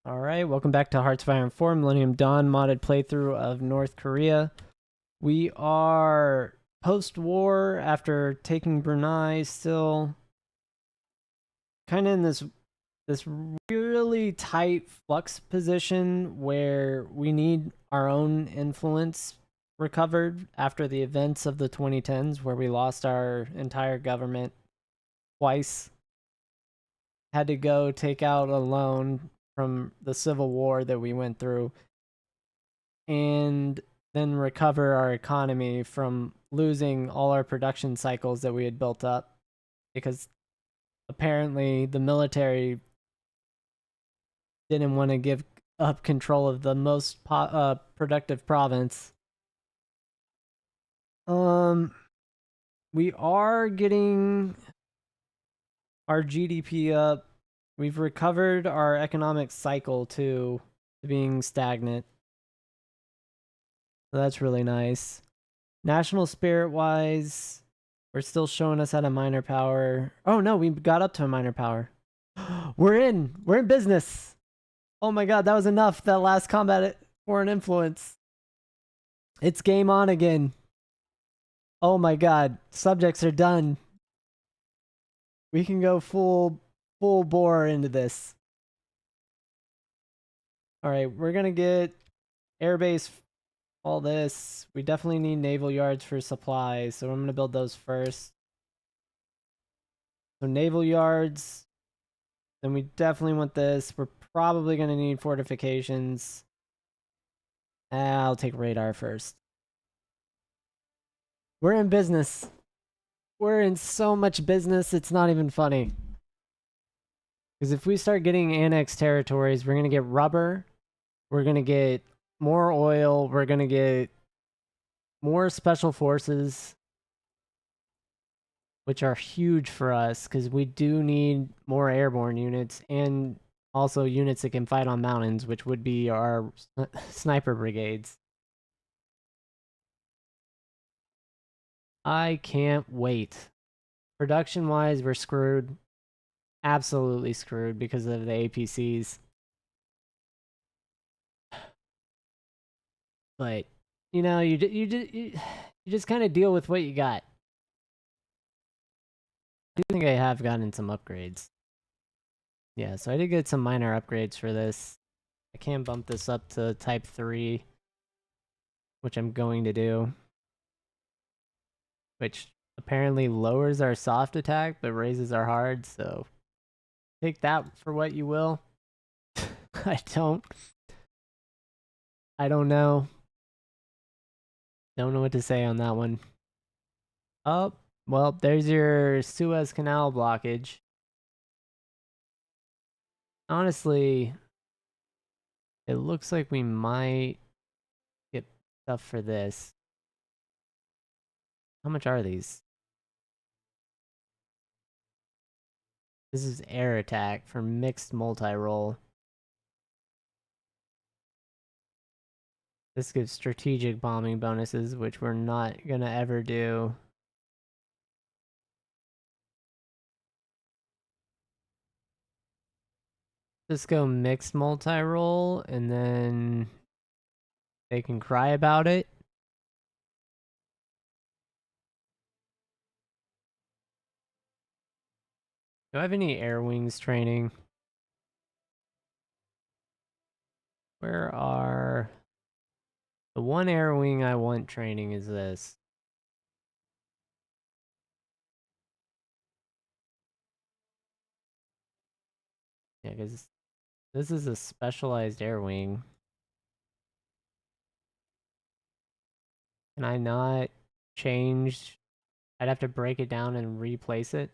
Alright, welcome back to Hearts of Iron 4 Millennium Dawn modded playthrough of North Korea. We are post-war after taking Brunei, still kind of in this really tight flux position where we need our own influence recovered after the events of the 2010s where we lost our entire government twice. Had to go take out a loan from the civil war that we went through and then recover our economy from losing all our production cycles that we had built up because apparently the military didn't want to give up control of the most productive province. We are getting our GDP up. We've recovered our economic cycle to being stagnant. So that's really nice. National spirit wise, we're still showing us at a minor power. Oh no, we got up to a minor power. We're in business. Oh my god, that was enough. That last combat foreign influence. It's game on again. Oh my god, subjects are done. We can go full bore into this. All right, we're gonna get airbase. All this. We definitely need naval yards for supplies, so I'm gonna build those first. So naval yards. Then we definitely want this. We're probably gonna need fortifications. I'll take radar first. We're in business. We're in so much business, it's not even funny. Because if we start getting annexed territories, we're gonna get rubber. We're gonna get more oil. We're gonna get more special forces, which are huge for us because we do need more airborne units and also units that can fight on mountains, which would be our sniper brigades. I can't wait. Production wise, we're screwed. Absolutely screwed because of the APCs. But you know, you just kind of deal with what you got. I think I have gotten some upgrades. Yeah, so I did get some minor upgrades for this. I can bump this up to type 3, which I'm going to do. Which apparently lowers our soft attack but raises our hard, so take that for what you will. I don't know. Don't know what to say on that one. Oh, well, there's your Suez Canal blockage. Honestly, it looks like we might get stuff for this. How much are these? This is air attack for mixed multi-role. This gives strategic bombing bonuses, which we're not gonna ever do. Just go mixed multi-role, and then they can cry about it. Do I have any air wings training? Where are... The one air wing I want training is this. Yeah, because this is a specialized air wing. Can I not change? I'd have to break it down and replace it.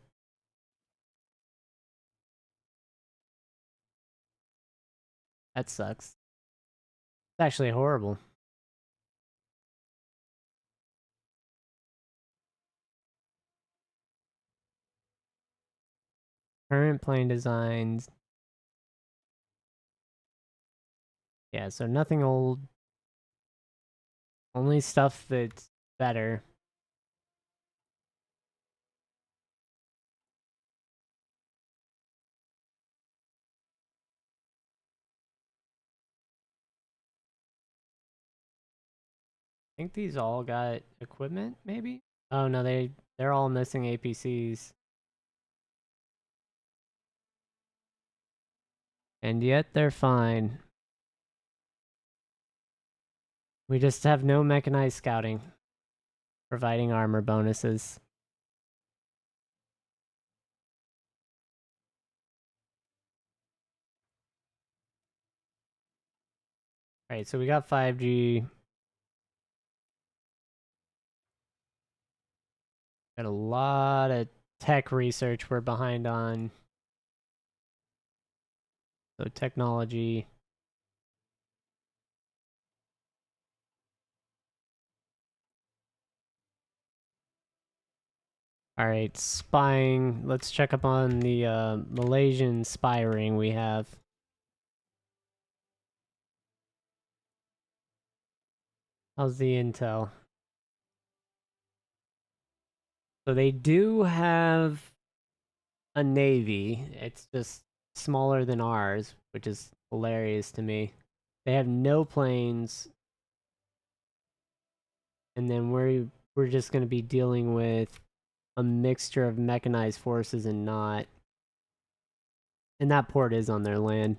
That sucks. It's actually horrible. Current plane designs. Yeah, so nothing old. Only stuff that's better. think these all got equipment, maybe? Oh no, they're all missing APCs. And yet they're fine. We just have no mechanized scouting, providing armor bonuses. Alright, so we got 5G. Got a lot of tech research we're behind on. So technology. Alright, spying. Let's check up on the Malaysian spy ring we have. How's the intel? So they do have a navy. It's just smaller than ours, which is hilarious to me. They have no planes, and then we're just going to be dealing with a mixture of mechanized forces and not. And that port is on their land.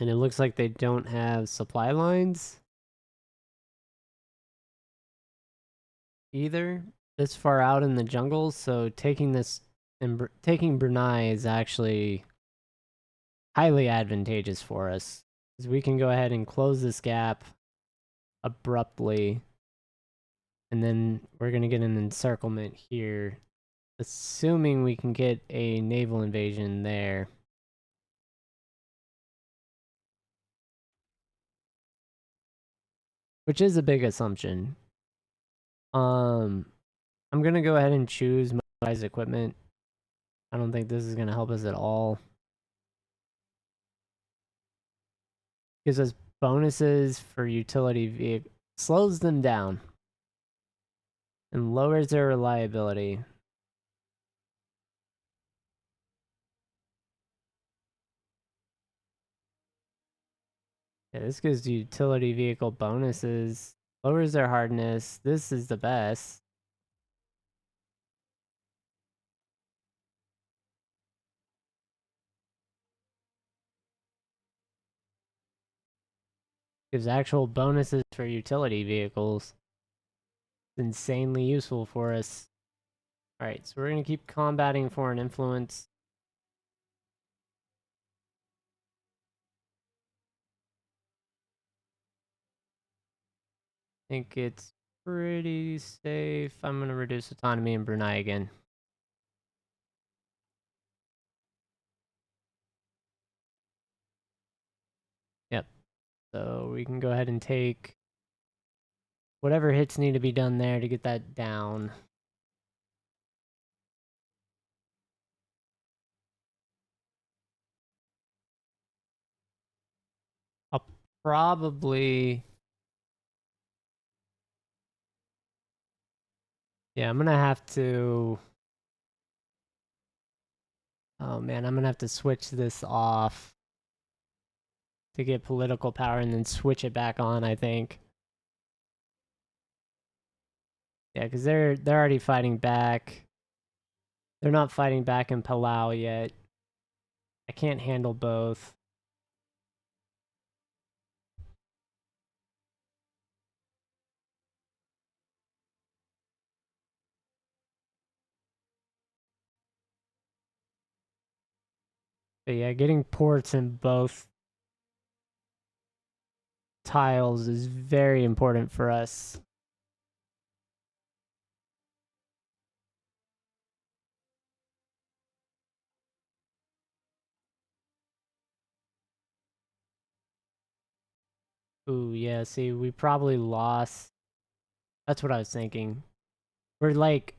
And it looks like they don't have supply lines either this far out in the jungles, so taking this and taking Brunei is actually highly advantageous for us, because we can go ahead and close this gap abruptly, and then we're going to get an encirclement here, assuming we can get a naval invasion there. Which is a big assumption. I'm going to go ahead and choose motorized equipment. I don't think this is going to help us at all. Gives us bonuses for utility vehicle, slows them down, and lowers their reliability. Yeah, this gives utility vehicle bonuses, lowers their hardness. This is the best. Gives actual bonuses for utility vehicles. It's insanely useful for us. Alright, so we're going to keep combating foreign influence. I think it's pretty safe. I'm going to reduce autonomy in Brunei again. Yep. So we can go ahead and take whatever hits need to be done there to get that down. I'll probably... Yeah, I'm going to have to... Oh man, I'm going to have to switch this off to get political power and then switch it back on, I think. Yeah, because they're already fighting back. They're not fighting back in Palau yet. I can't handle both. But yeah, getting ports in both tiles is very important for us. Ooh, yeah, see, we probably lost. That's what I was thinking. We're like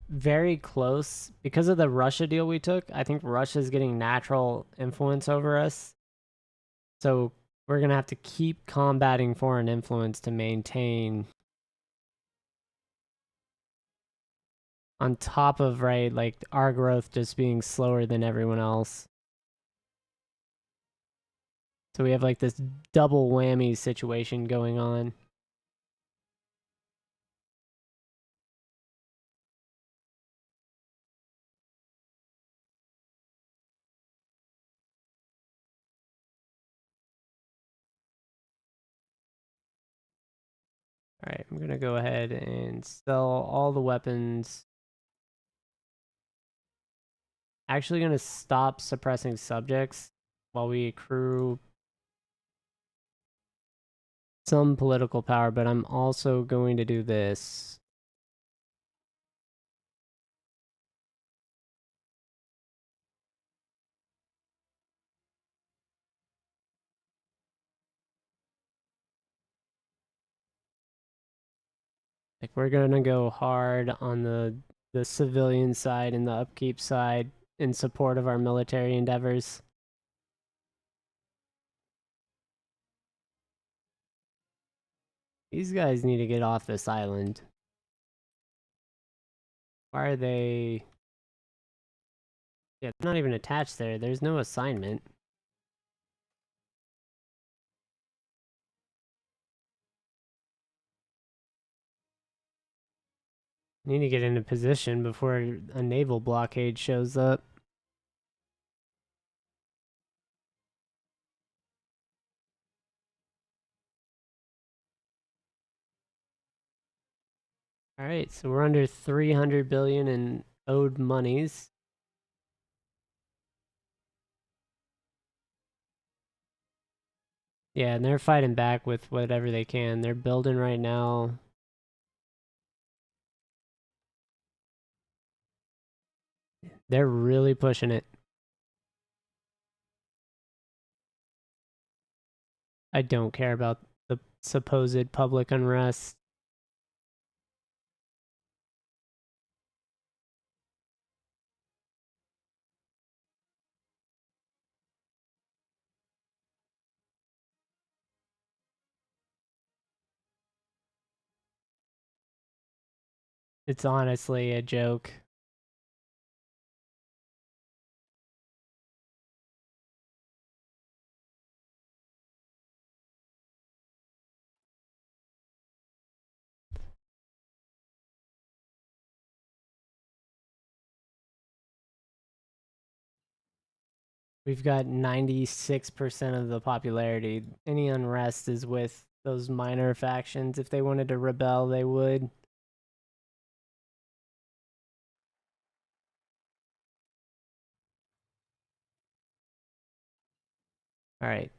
very close because of the Russia deal we took. I think Russia's getting natural influence over us. So we're going to have to keep combating foreign influence to maintain. On top of, right, like our growth just being slower than everyone else. So we have like this double whammy situation going on. All right, I'm gonna go ahead and sell all the weapons. Actually gonna stop suppressing subjects while we accrue some political power, but I'm also going to do this. Like we're gonna go hard on the civilian side and the upkeep side in support of our military endeavors. These guys need to get off this island. Why are they... Yeah, they're not even attached there. There's no assignment. Need to get into position before a naval blockade shows up. All right, so we're under 300 billion in owed monies. Yeah, and they're fighting back with whatever they can. They're building right now. They're really pushing it. I don't care about the supposed public unrest. It's honestly a joke. We've got 96% of the popularity. Any unrest is with those minor factions. If they wanted to rebel, they would. All right.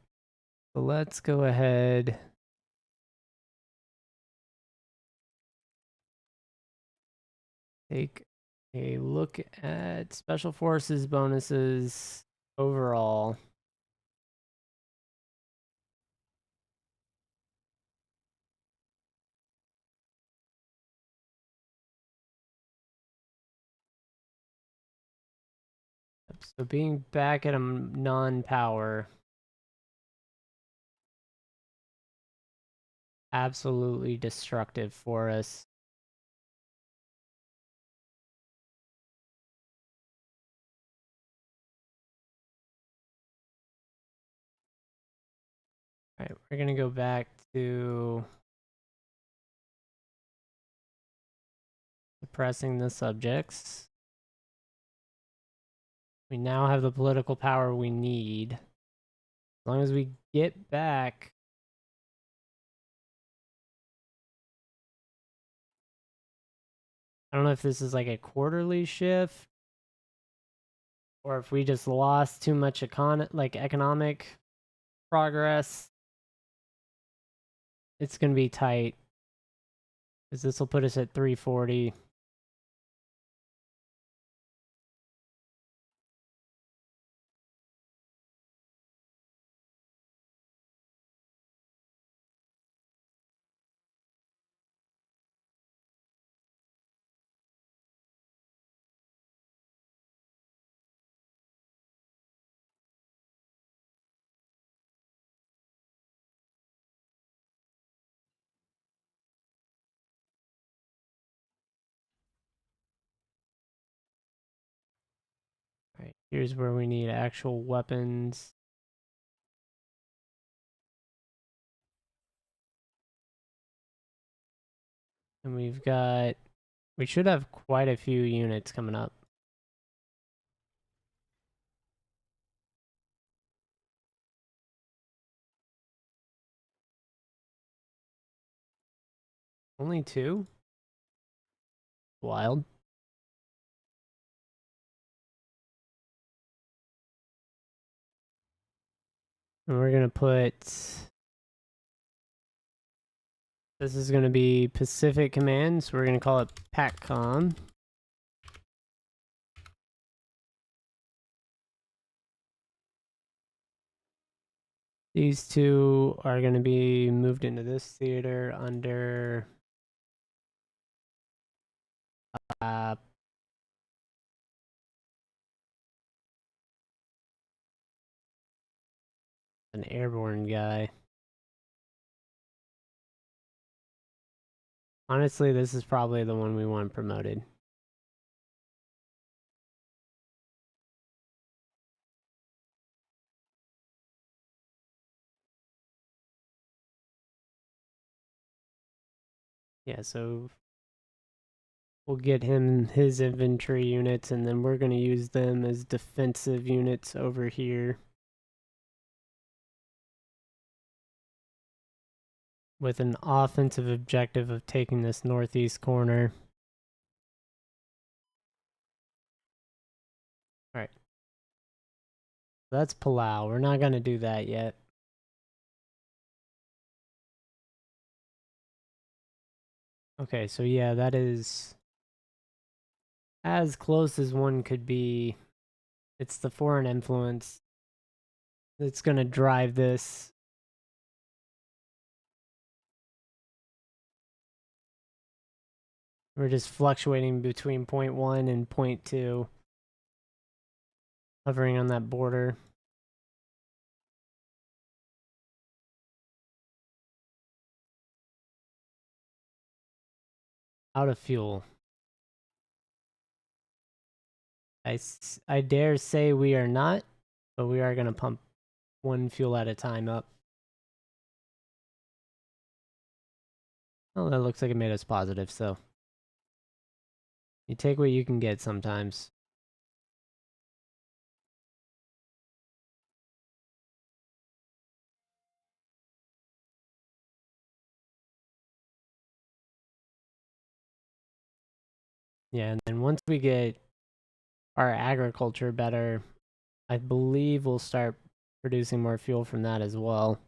So let's go ahead. Take a look at special forces bonuses overall. So being back at a non-power, absolutely destructive for us. All right, we're gonna go back to suppressing the subjects. We now have the political power we need. As long as we get back. I don't know if this is like a quarterly shift or if we just lost too much economic progress. It's gonna be tight because this will put us at 340. All right, here's where we need actual weapons. And we should have quite a few units coming up. Only two? Wild. And we're going to put... This is going to be Pacific Command, so we're going to call it PACCOM. These two are going to be moved into this theater under an airborne guy. Honestly, this is probably the one we want promoted. Yeah, so we'll get him his infantry units, and then we're going to use them as defensive units over here. With an offensive objective of taking this northeast corner. Alright. That's Palau. We're not going to do that yet. Okay, so yeah, that is as close as one could be. It's the foreign influence that's going to drive this. We're just fluctuating between 0.1 and 0.2. Hovering on that border. Out of fuel. I dare say we are not, but we are going to pump one fuel at a time up. Well, that looks like it made us positive, so you take what you can get sometimes. Yeah, and then once we get our agriculture better, I believe we'll start producing more fuel from that as well.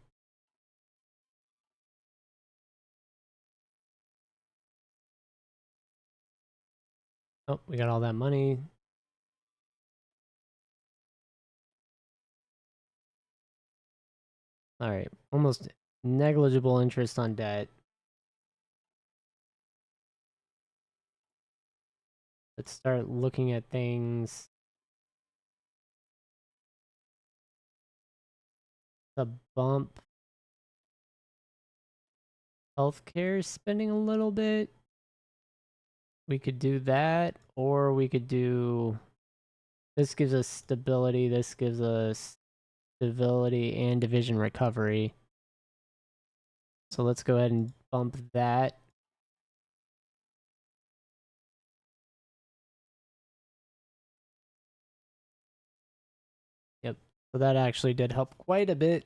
Oh, we got all that money. All right, almost negligible interest on debt. Let's start looking at things. The bump. Healthcare spending a little bit. We could do that, or we could do... This gives us stability, this gives us stability and division recovery. So let's go ahead and bump that. Yep, so that actually did help quite a bit.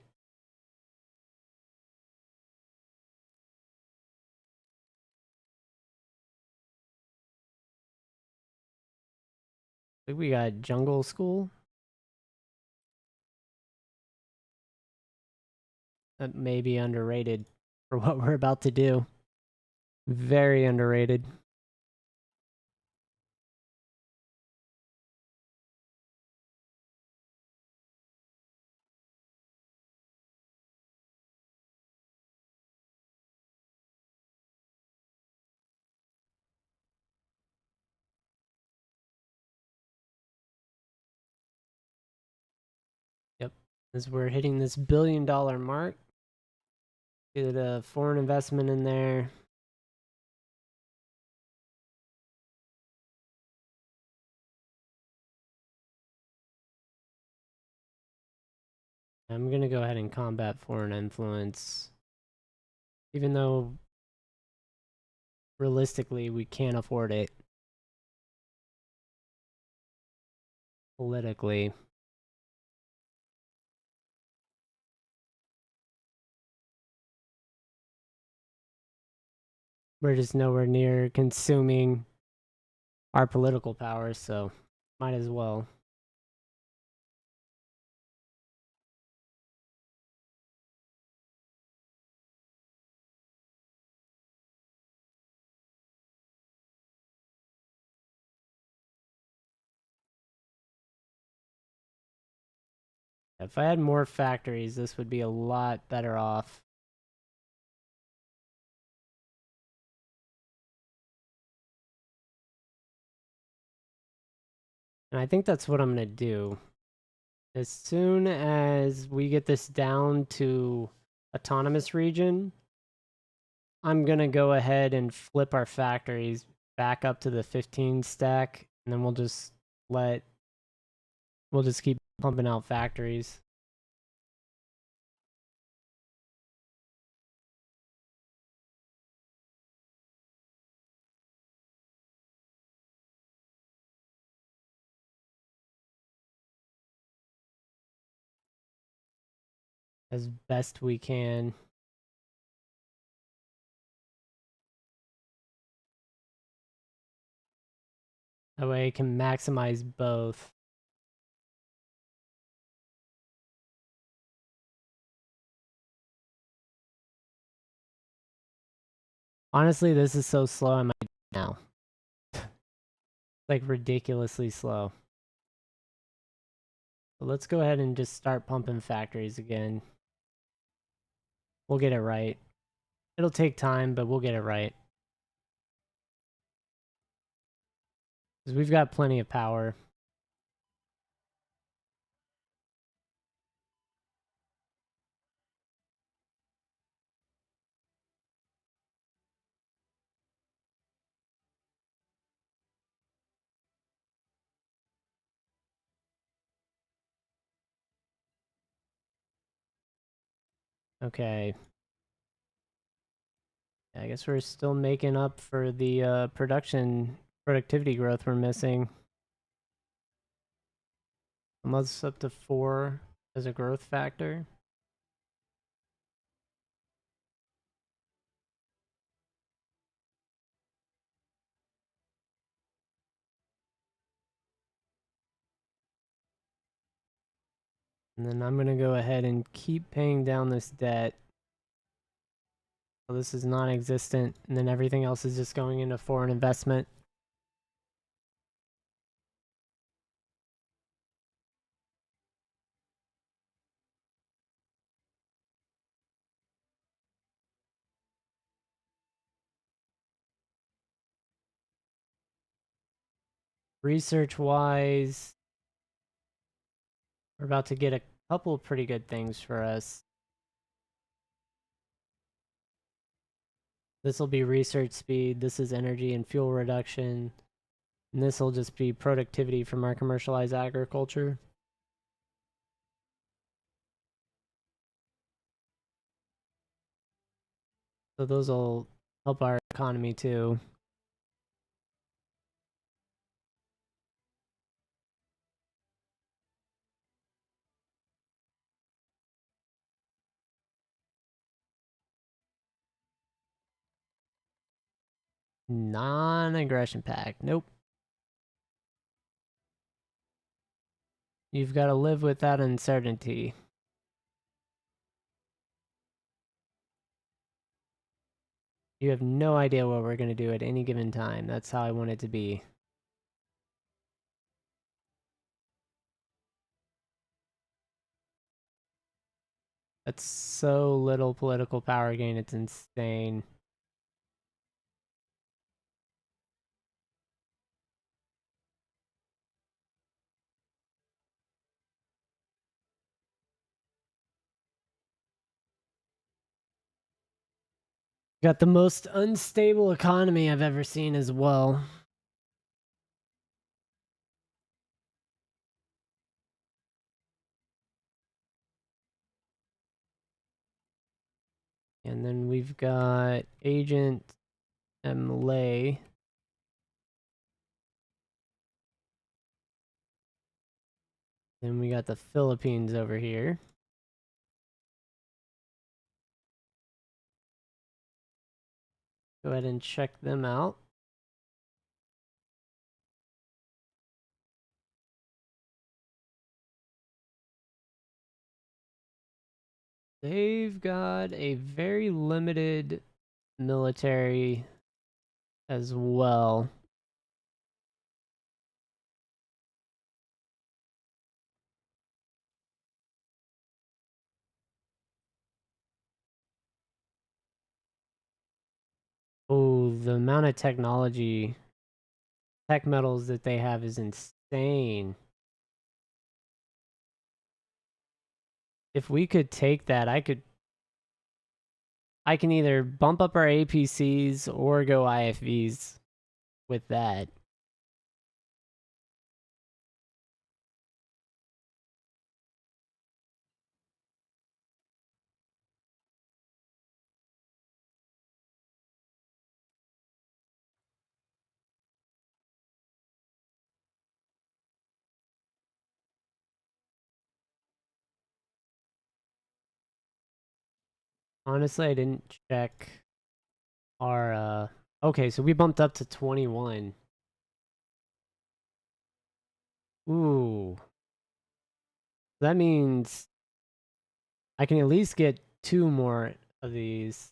I think we got jungle school. That may be underrated for what we're about to do. Very underrated. Yep, as we're hitting this $1 billion mark. Get a foreign investment in there. I'm gonna go ahead and combat foreign influence. Even though realistically, we can't afford it politically. We're just nowhere near consuming our political power, so might as well. If I had more factories, this would be a lot better off. And I think that's what I'm going to do. As soon as we get this down to autonomous region, I'm going to go ahead and flip our factories back up to the 15 stack, and then let we'll just keep pumping out factories as best we can. That way I can maximize both. Honestly, this is so slow I might now. Like ridiculously slow. But let's go ahead and just start pumping factories again. We'll get it right. It'll take time, but we'll get it right. Because we've got plenty of power. Okay. I guess we're still making up for the productivity growth we're missing. Almost up to 4 as a growth factor. And then I'm going to go ahead and keep paying down this debt. So this is non-existent, and then everything else is just going into foreign investment. Research-wise, we're about to get a couple pretty good things for us. This will be research speed, this is energy and fuel reduction, and this will just be productivity from our commercialized agriculture. So those will help our economy too. Non-aggression pact. Nope. You've got to live with that uncertainty. You have no idea what we're going to do at any given time. That's how I want it to be. That's so little political power gain. It's insane. Got the most unstable economy I've ever seen as well. And then we've got agent and Malay. Then we got the Philippines over here. Go ahead and check them out. They've got a very limited military as well. Oh, the amount of tech metals that they have is insane. If we could take that, I can either bump up our APCs or go IFVs with that. Honestly, I didn't check our okay, so we bumped up to 21. Ooh. That means I can at least get 2 more of these.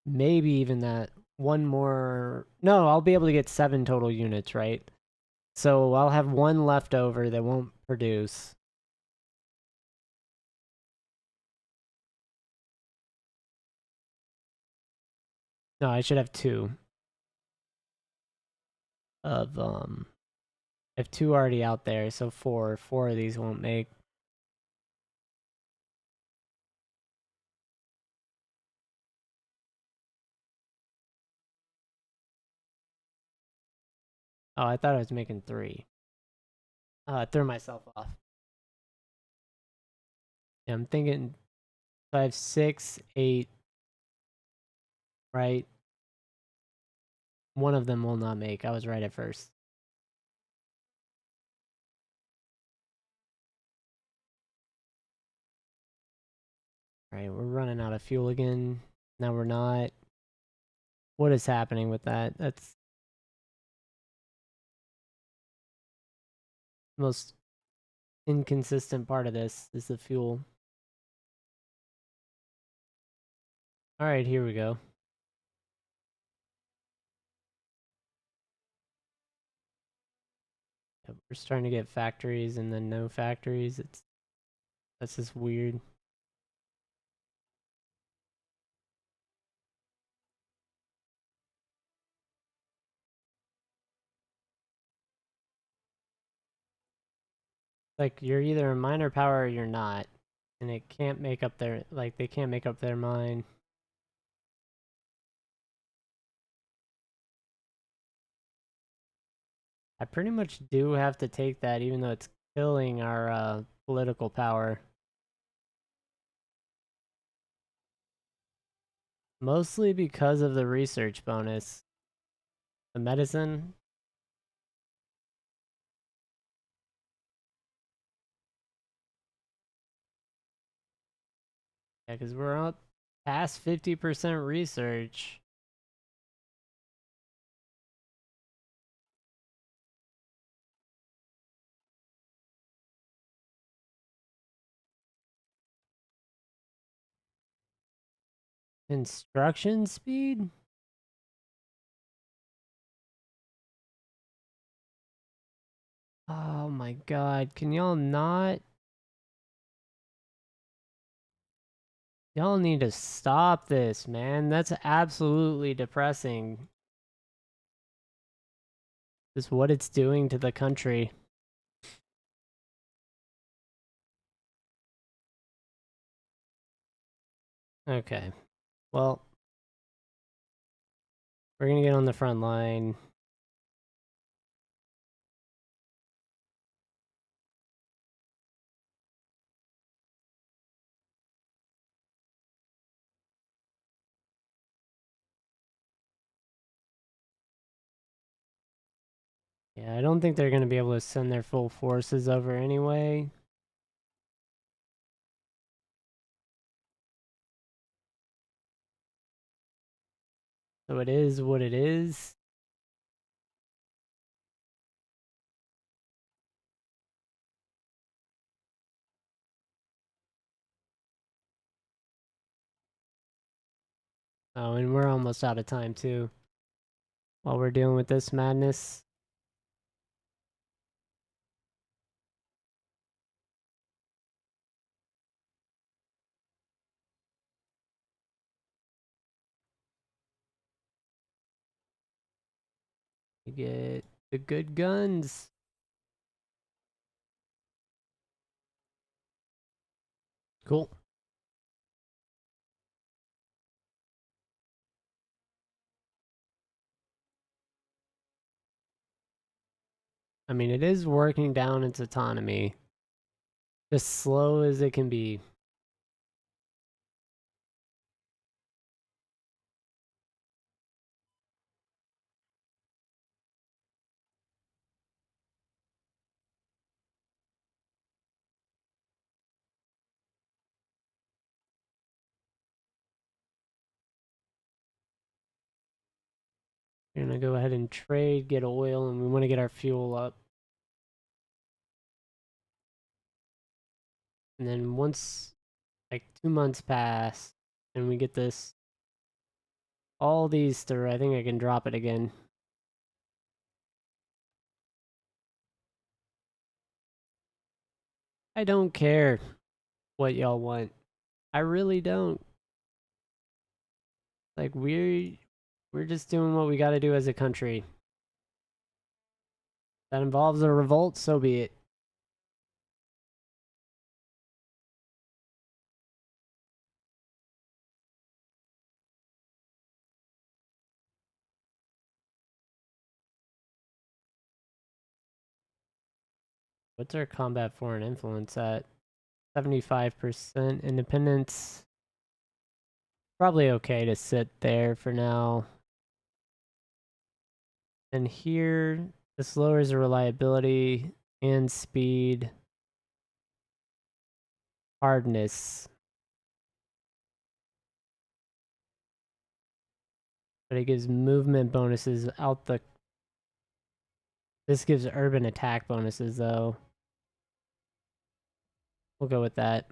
Maybe even that. One more. No, I'll be able to get 7 total units, right? So I'll have 1 left over that won't produce. No, I should have 2 of I have 2 already out there, so 4. 4 of these won't make. Oh, I thought I was making 3. I threw myself off. Yeah, I'm thinking 5, 6, 8, right? One of them will not make. I was right at first. Alright, we're running out of fuel again. Now we're not. What is happening with that? That's the most inconsistent part of this is the fuel. Alright, here we go. Yep, we're starting to get factories and then no factories. That's just weird. Like you're either a minor power or you're not. And it can't make up their they can't make up their mind. I pretty much do have to take that even though it's killing our political power. Mostly because of the research bonus. The medicine. Yeah, because we're up past 50% research. Construction speed? Oh my god, can y'all not? Y'all need to stop this, man. That's absolutely depressing. Just what it's doing to the country. Okay. Well, we're gonna get on the front line. Yeah, I don't think they're going to be able to send their full forces over anyway. So it is what it is. Oh, and we're almost out of time too. While we're dealing with this madness. You get the good guns. Cool. I mean, it is working down its autonomy. As slow as it can be. We're gonna go ahead and trade, get oil, and we want to get our fuel up. And then once like 2 months pass and we get this all these through, I think I can drop it again. I don't care what y'all want. I really don't. Like we're just doing what we gotta do as a country. That involves a revolt, so be it. What's our combat foreign influence at? 75% independence. Probably okay to sit there for now. And here, this lowers the reliability and speed, hardness. But it gives movement bonuses out the... This gives urban attack bonuses, though. We'll go with that.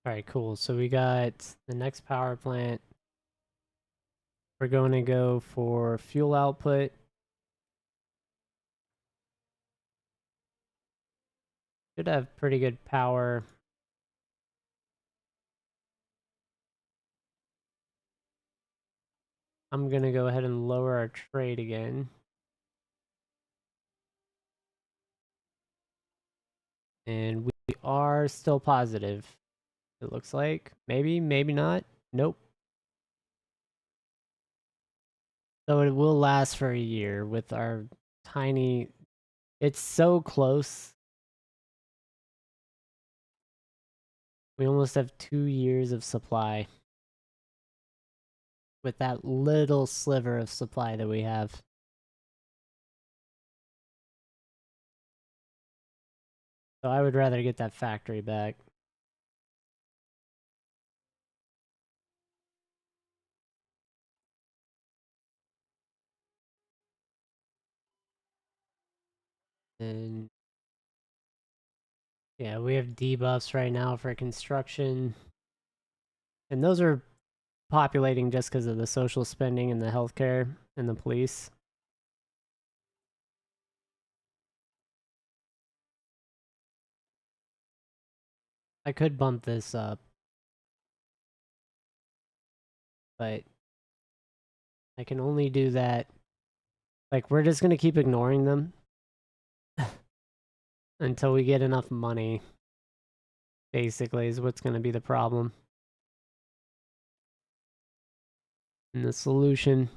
Alright, cool. So we got the next power plant. We're going to go for fuel output. Should have pretty good power. I'm going to go ahead and lower our trade again. And we are still positive. It looks like. Maybe, maybe not. Nope. So it will last for a year with our tiny... It's so close. We almost have 2 years of supply. With that little sliver of supply that we have. So I would rather get that factory back. And yeah, we have debuffs right now for construction. And those are populating just because of the social spending and the healthcare and the police. I could bump this up, but I can only do that. Like, we're just going to keep ignoring them until we get enough money, basically, is what's going to be the problem. And the solution.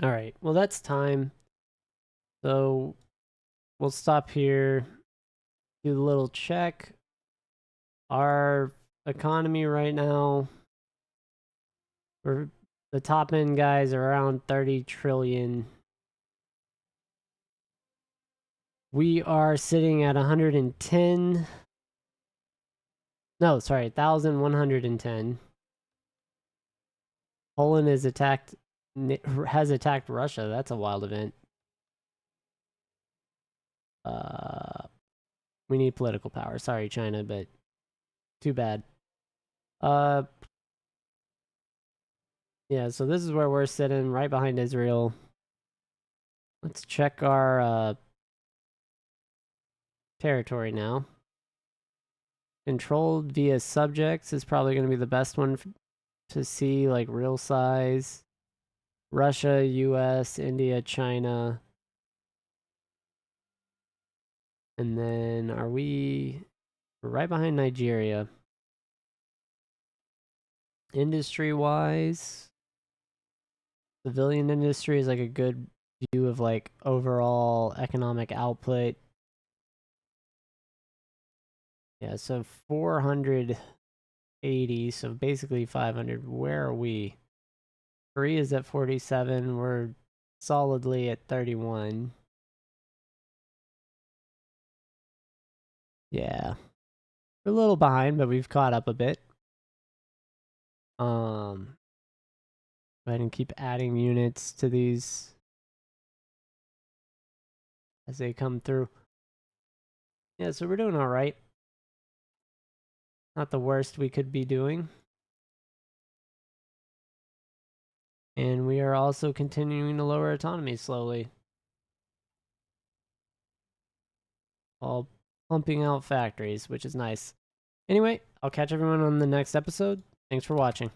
All right. Well, that's time. So we'll stop here. Do a little check. Our economy right now, we're the top end guys are around 30 trillion. We are sitting at 110. No, sorry, 1,110. Poland has attacked Russia. That's a wild event. We need political power. Sorry, China, but too bad. Yeah, so this is where we're sitting, right behind Israel. Let's check our territory now. Controlled via subjects is probably going to be the best one to see, like real size. Russia, US, India, China. And then we're right behind Nigeria. Industry wise, civilian industry is like a good view of like overall economic output. Yeah, so 480, so basically 500. Where are we? Korea's at 47. We're solidly at 31. Yeah. We're a little behind, but we've caught up a bit. Go ahead and keep adding units to these as they come through. Yeah, so we're doing all right. Not the worst we could be doing. And we are also continuing to lower autonomy slowly. All pumping out factories, which is nice. Anyway, I'll catch everyone on the next episode. Thanks for watching.